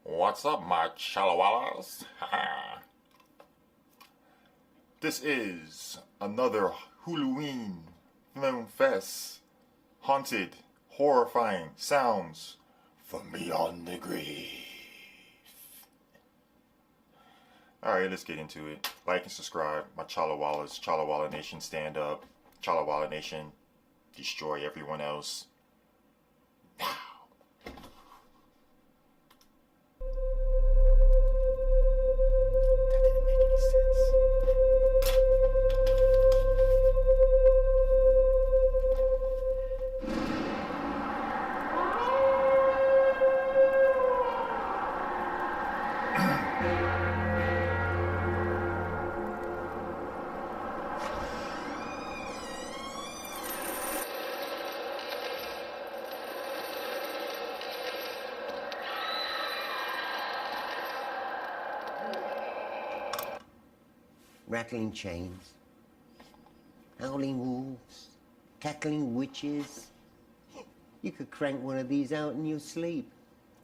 What's up, my chalawalas? This is another Huluween Film Fest. Haunted, horrifying sounds from beyond the grave. Alright, let's get into it. Like and subscribe. My chalawalas, Chalawala Nation, stand up. Chalawala Nation, destroy everyone else. Rattling chains, howling wolves, cackling witches. You could crank one of these out in your sleep.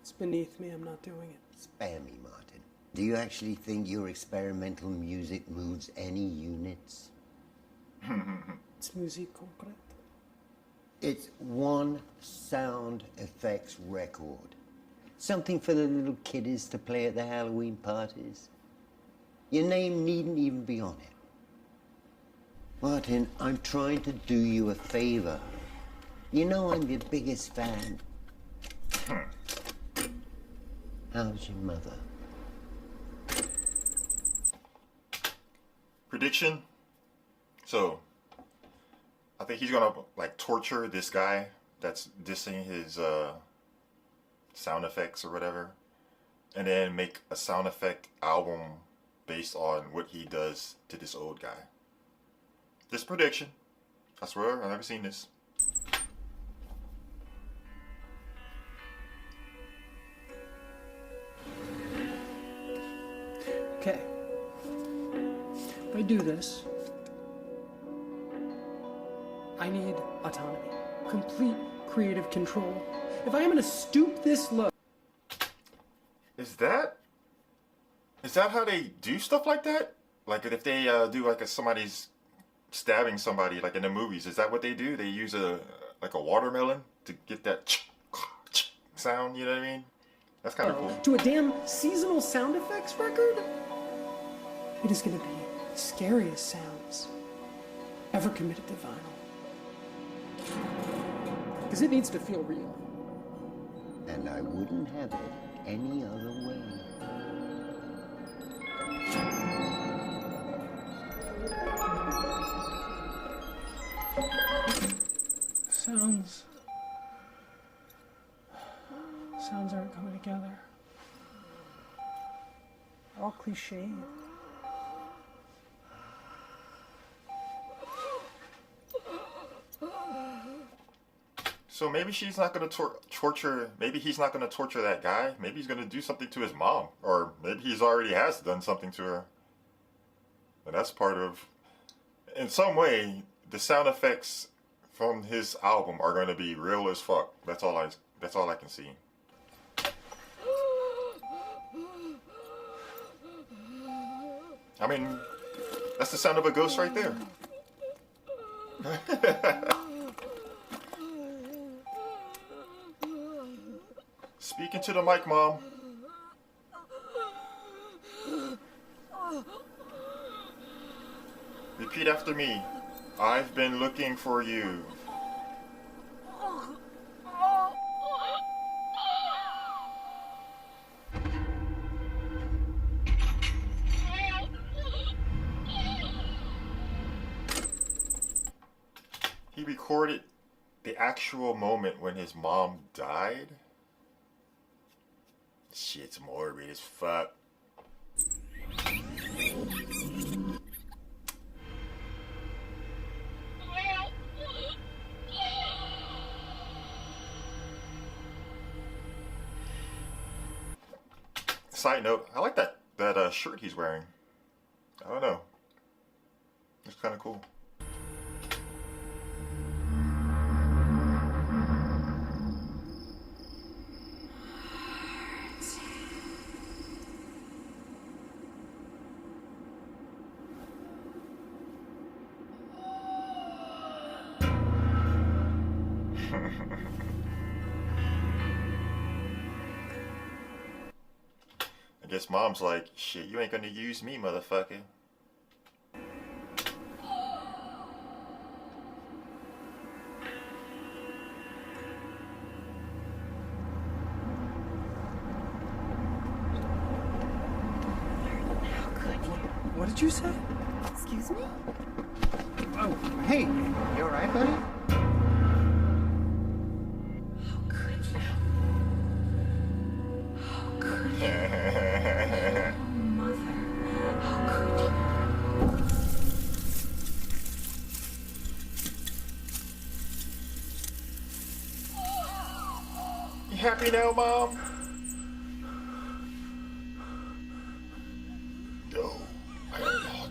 It's beneath me, I'm not doing it. Spare me, Martin. Do you actually think your experimental music moves any units? It's musique concrète. It's one sound effects record. Something for the little kiddies to play at the Halloween parties. Your name needn't even be on it. Martin, I'm trying to do you a favor. You know I'm your biggest fan. How's your mother? Prediction? So, I think he's gonna like torture this guy that's dissing his sound effects or whatever, and then make a sound effect album based on what he does to this old guy. This prediction. I swear, I've never seen this. Okay. If I do this, I need autonomy. Complete creative control. If I am gonna stoop this low... Is that how they do stuff like that? Like if they do like somebody's stabbing somebody like in the movies, is that what they do? They use a watermelon to get that sound, you know what I mean? That's kind of cool. To a damn seasonal sound effects record? It is gonna be the scariest sounds ever committed to vinyl. Because it needs to feel real. And I wouldn't have it any other way. Sounds aren't coming together. They're all cliche. So maybe she's not going to torture, maybe he's not going to torture that guy. Maybe he's going to do something to his mom. Or maybe he's already has done something to her. And that's part of, in some way, the sound effects from his album are going to be real as fuck. That's all I can see. I mean, that's the sound of a ghost right there. Speaking to the mic, Mom. Repeat after me. I've been looking for you. He recorded the actual moment when his mom died? Shit's morbid as fuck. Side note, I like that shirt he's wearing. I don't know. It's kind of cool. guess mom's like, shit, you ain't gonna use me, motherfucker. What did you say? Excuse me? Oh, hey, you all right, buddy? How could you? How could you? Oh, mother. How could you? You happy now, Mom? No, I am not.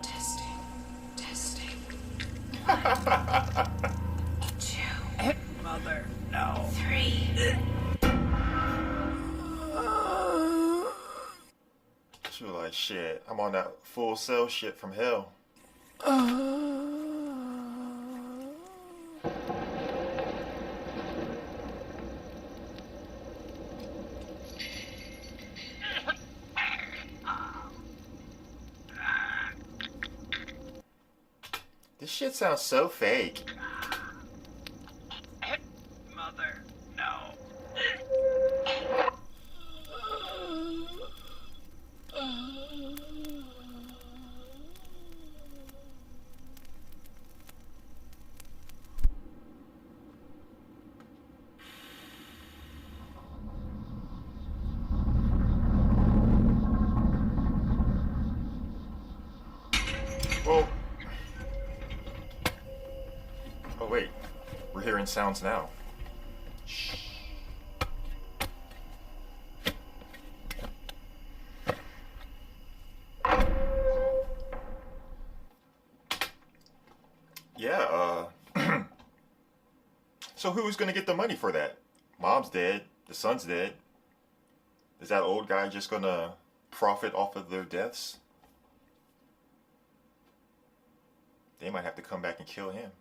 Testing. Testing. 2. Mother, no. 3. She was like, shit, I'm on that full cell shit from hell. This shit sounds so fake. Mother, no. Well, oh wait, we're hearing sounds now. Shh. Yeah, so who's gonna get the money for that? Mom's dead, the son's dead. Is that old guy just gonna profit off of their deaths? They might have to come back and kill him.